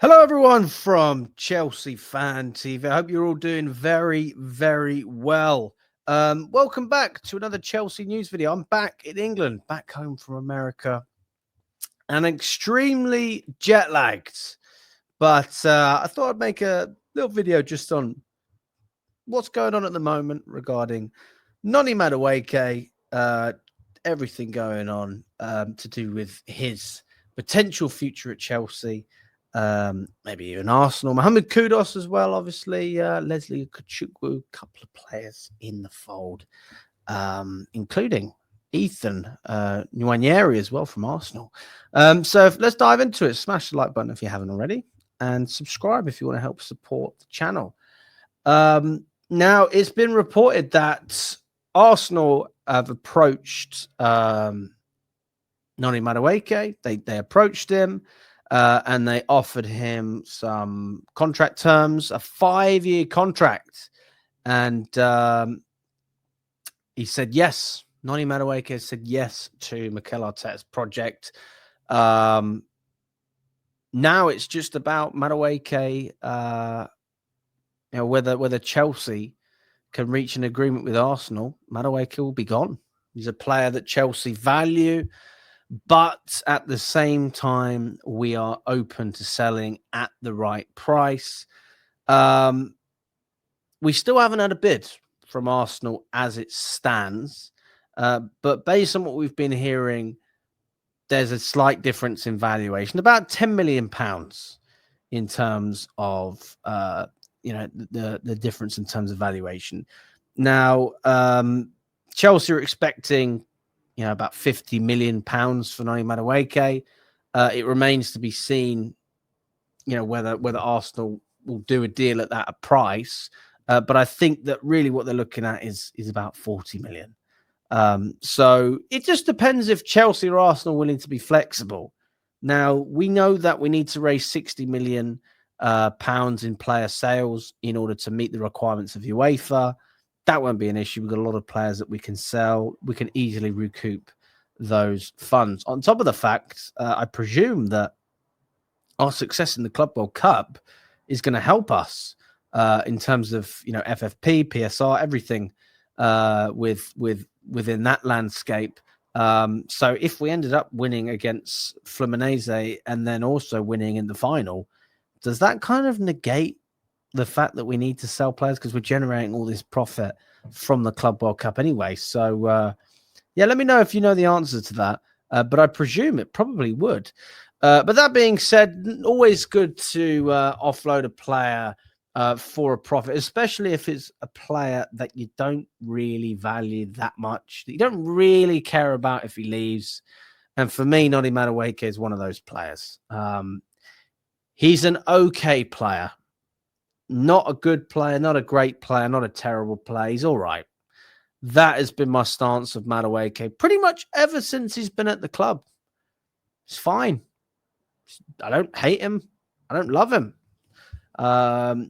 Hello, everyone from Chelsea Fan TV. I hope you're all doing very, very well. Welcome back to another Chelsea news video. I'm back in England, back home from America, and extremely jet lagged. But I thought I'd make a little video just on what's going on at the moment regarding Noni Madueke, everything going on to do with his potential future at Chelsea. Maybe even Arsenal. Mohamed Kudus as well, obviously. Leslie Ugochukwu, a couple of players in the fold, including Ethan Nwaneri as well from Arsenal. So let's dive into it. Smash the like button if you haven't already, and subscribe if you want to help support the channel. Now, it's been reported that Arsenal have approached Noni Madueke. They approached him. And they offered him some contract terms, a 5-year contract. And he said yes. Noni Madueke said yes to Mikel Arteta's project. Now it's just about Madueke, whether Chelsea can reach an agreement with Arsenal. Madueke will be gone. He's a player that Chelsea value. But at the same time, we are open to selling at the right price. We still haven't had a bid from Arsenal as it stands. But based on what we've been hearing, there's a slight difference in valuation, about £10 million in terms of, the difference in terms of valuation. Now, Chelsea are expecting about £50 million for Noni Madueke. It remains to be seen, whether Arsenal will do a deal at that price. But I think that really what they're looking at is about 40 million. So it just depends if Chelsea or Arsenal are willing to be flexible. Now, we know that we need to raise 60 million pounds in player sales in order to meet the requirements of UEFA. That won't be an issue. We've got a lot of players that we can sell. We can easily recoup those funds. On top of the fact, I presume that our success in the Club World Cup is going to help us in terms of FFP, PSR, everything within that landscape. So if we ended up winning against Fluminense and then also winning in the final, does that kind of negate the fact that we need to sell players because we're generating all this profit from the Club World Cup anyway? So, let me know if you know the answer to that. But I presume it probably would. But that being said, always good to offload a player for a profit, especially if it's a player that you don't really value that much, that you don't really care about if he leaves. And for me, Noni Madueke is one of those players. He's an okay player. Not a good player, not a great player, not a terrible player. He's all right. That has been my stance of Madueke pretty much ever since he's been at the club. It's fine. I don't hate him. I don't love him.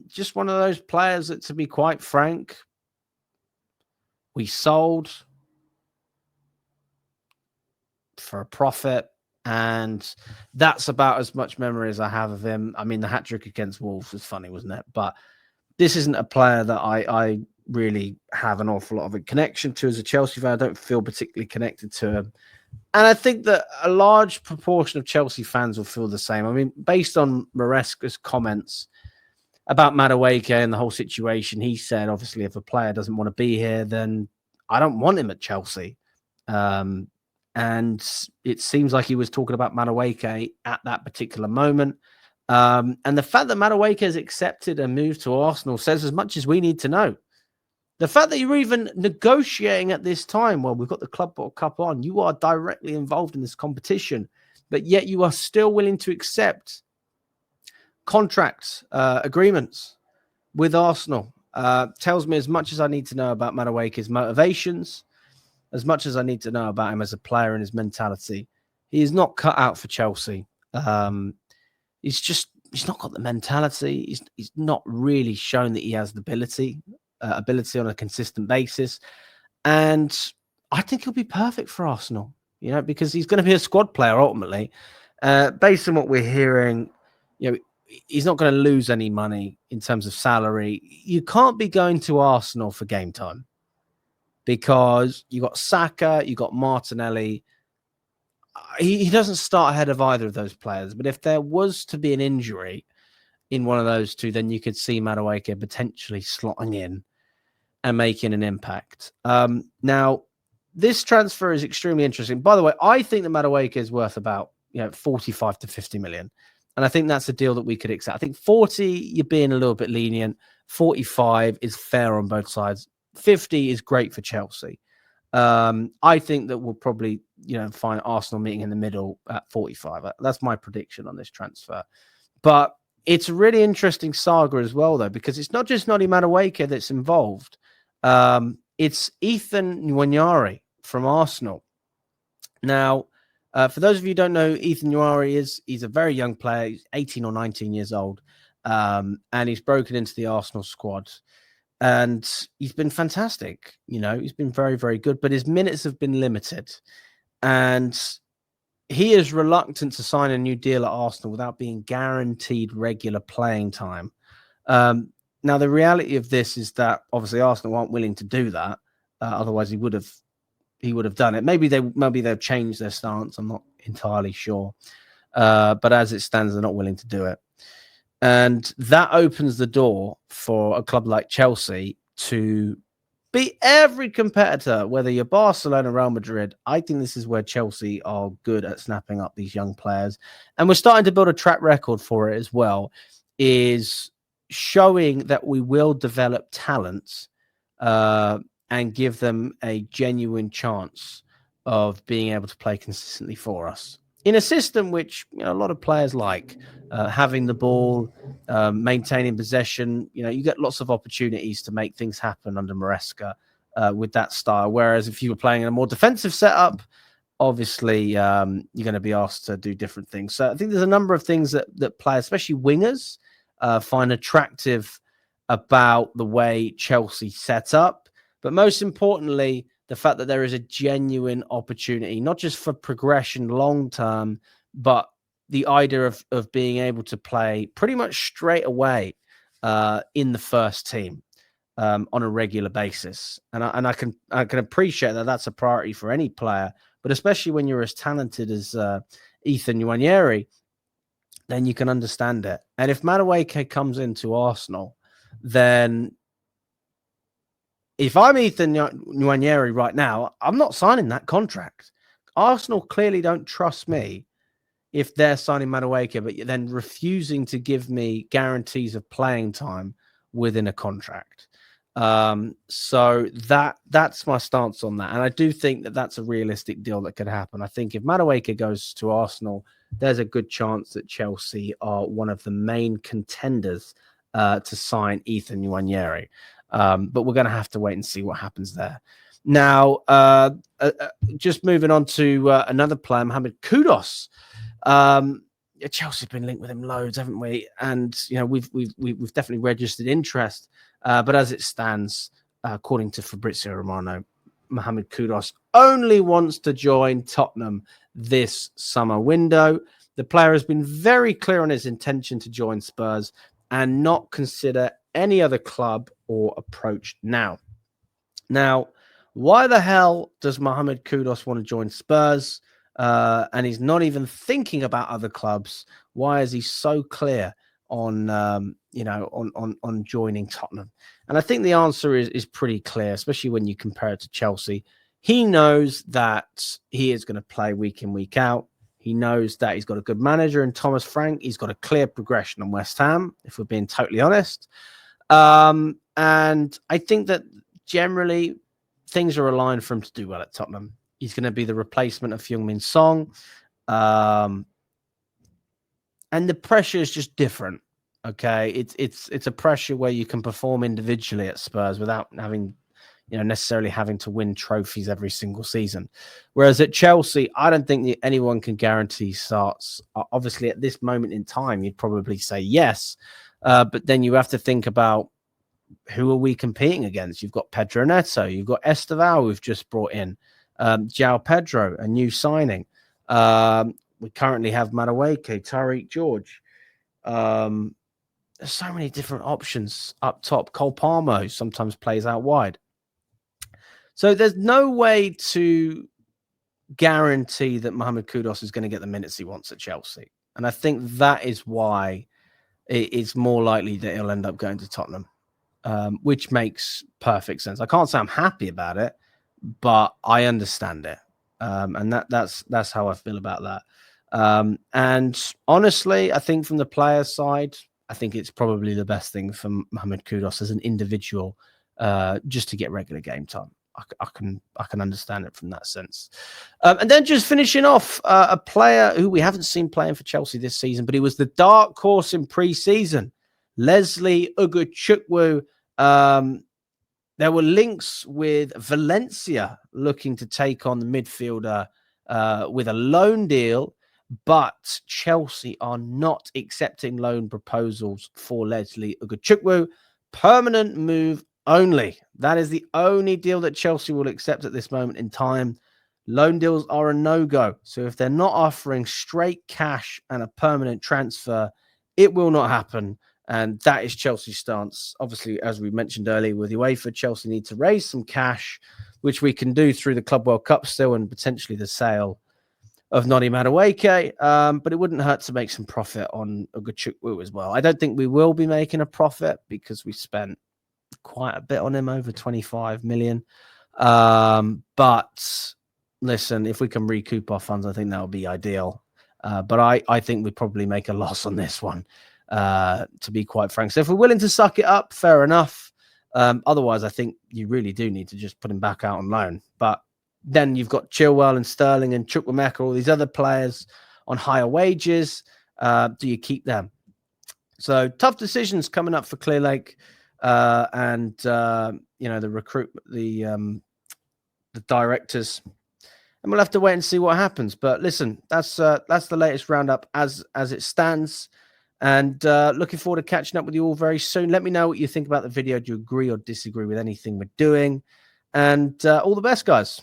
Just one of those players that, to be quite frank, we sold for a profit. And that's about as much memory as I have of him. I mean, the hat-trick against Wolves was funny, wasn't it? But this isn't a player that I really have an awful lot of a connection to as a Chelsea fan. I don't feel particularly connected to him. And I think that a large proportion of Chelsea fans will feel the same. I mean, based on Maresca's comments about Madueke and the whole situation, he said, obviously, if a player doesn't want to be here, then I don't want him at Chelsea. And it seems like he was talking about Madueke at that particular moment. And the fact that Madueke has accepted a move to Arsenal says as much as we need to know. The fact that you're even negotiating at this time, well, we've got the Club World Cup on, you are directly involved in this competition, but yet you are still willing to accept contracts, agreements with Arsenal. Tells me as much as I need to know about Madueke's motivations, as much as I need to know about him as a player and his mentality. He is not cut out for Chelsea. He's not got the mentality. He's not really shown that he has the ability on a consistent basis. And I think he'll be perfect for Arsenal, because he's going to be a squad player ultimately. Based on what we're hearing, he's not going to lose any money in terms of salary. You can't be going to Arsenal for game time because you got Saka, you got Martinelli. He doesn't start ahead of either of those players. But if there was to be an injury in one of those two, then you could see Madueke potentially slotting in and making an impact. Now, this transfer is extremely interesting. By the way, I think that Madueke is worth about 45 to 50 million. And I think that's a deal that we could accept. I think 40, you're being a little bit lenient. 45 is fair on both sides. 50 is great for Chelsea. I think that we'll probably, find Arsenal meeting in the middle at 45. That's my prediction on this transfer. But it's a really interesting saga as well, though, because it's not just Noni Madueke that's involved. It's Ethan Nwaneri from Arsenal. Now, for those of you who don't know, Ethan Nwaneri he's a very young player. He's 18 or 19 years old, and he's broken into the Arsenal squad. And he's been fantastic. He's been very, very good, but his minutes have been limited. And he is reluctant to sign a new deal at Arsenal without being guaranteed regular playing time. Now, the reality of this is that obviously Arsenal aren't willing to do that. Otherwise, he would have done it. Maybe they've changed their stance. I'm not entirely sure. But as it stands, they're not willing to do it. And that opens the door for a club like Chelsea to beat every competitor, whether you're Barcelona, Real Madrid. I think this is where Chelsea are good at snapping up these young players. And we're starting to build a track record for it as well, is showing that we will develop talents and give them a genuine chance of being able to play consistently for us. In a system which a lot of players like, having the ball, maintaining possession, you get lots of opportunities to make things happen under Maresca with that style. Whereas if you were playing in a more defensive setup, obviously you're going to be asked to do different things. So I think there's a number of things that players, especially wingers, find attractive about the way Chelsea set up. But most importantly, the fact that there is a genuine opportunity, not just for progression long term, but the idea of being able to play pretty much straight away in the first team on a regular basis. And I can appreciate that that's a priority for any player, but especially when you're as talented as Ethan Nwaneri, then you can understand it. And if Madueke comes into Arsenal, then if I'm Ethan Nwaneri right now, I'm not signing that contract. Arsenal clearly don't trust me if they're signing Madueke, but then refusing to give me guarantees of playing time within a contract. So that's my stance on that. And I do think that that's a realistic deal that could happen. I think if Madueke goes to Arsenal, there's a good chance that Chelsea are one of the main contenders to sign Ethan Nwaneri. But we're going to have to wait and see what happens there. Now, just moving on to another player, Mohamed Kudus. Chelsea's been linked with him loads, haven't we? And we've definitely registered interest. But as it stands, according to Fabrizio Romano, Mohamed Kudus only wants to join Tottenham this summer window. The player has been very clear on his intention to join Spurs and not consider any other club or approach now. Now, why the hell does Mohamed Kudus want to join Spurs? And he's not even thinking about other clubs. Why is he so clear on joining Tottenham? And I think the answer is pretty clear, especially when you compare it to Chelsea. He knows that he is going to play week in, week out. He knows that he's got a good manager in Thomas Frank. He's got a clear progression on West Ham, if we're being totally honest. And I think that generally things are aligned for him to do well at Tottenham. He's going to be the replacement of Heung-min Son. And the pressure is just different. Okay. It's a pressure where you can perform individually at Spurs without having, necessarily having to win trophies every single season. Whereas at Chelsea, I don't think that anyone can guarantee starts. Obviously, at this moment in time, you'd probably say yes. But then you have to think about who are we competing against? You've got Pedro Neto. You've got Esteval, who've just brought in. João Pedro, a new signing. We currently have Madueke, Tariq George. There's so many different options up top. Cole Palmer sometimes plays out wide. So there's no way to guarantee that Mohamed Kudus is going to get the minutes he wants at Chelsea. And I think that is why it's more likely that he'll end up going to Tottenham, which makes perfect sense. I can't say I'm happy about it, but I understand it. And that's how I feel about that. And honestly, I think from the player side, I think it's probably the best thing for Mohamed Kudus as an individual, just to get regular game time. I can understand it from that sense. And then just finishing off, a player who we haven't seen playing for Chelsea this season, but he was the dark horse in pre-season, Leslie Ugochukwu. There were links with Valencia looking to take on the midfielder with a loan deal, but Chelsea are not accepting loan proposals for Leslie Ugochukwu. Permanent move only. That is the only deal that Chelsea will accept at this moment in time. Loan deals are a no-go. So if they're not offering straight cash and a permanent transfer, it will not happen. And that is Chelsea's stance. Obviously, as we mentioned earlier, with UEFA, Chelsea need to raise some cash, which we can do through the Club World Cup still and potentially the sale of Noni Madueke. But it wouldn't hurt to make some profit on Ugochukwu as well. I don't think we will be making a profit because we spent quite a bit on him, over 25 million. But listen, if we can recoup our funds, I think that would be ideal. But I think we'd probably make a loss on this one, to be quite frank. So if we're willing to suck it up, fair enough. Otherwise, I think you really do need to just put him back out on loan. But then you've got Chilwell and Sterling and Chukwuemeka, all these other players on higher wages. Do you keep them? So tough decisions coming up for Clearlake. And the recruitment, the directors, and we'll have to wait and see what happens. But listen, that's the latest roundup as it stands, and looking forward to catching up with you all very soon. Let me know what you think about the video. Do you agree or disagree with anything we're doing? And all the best, guys.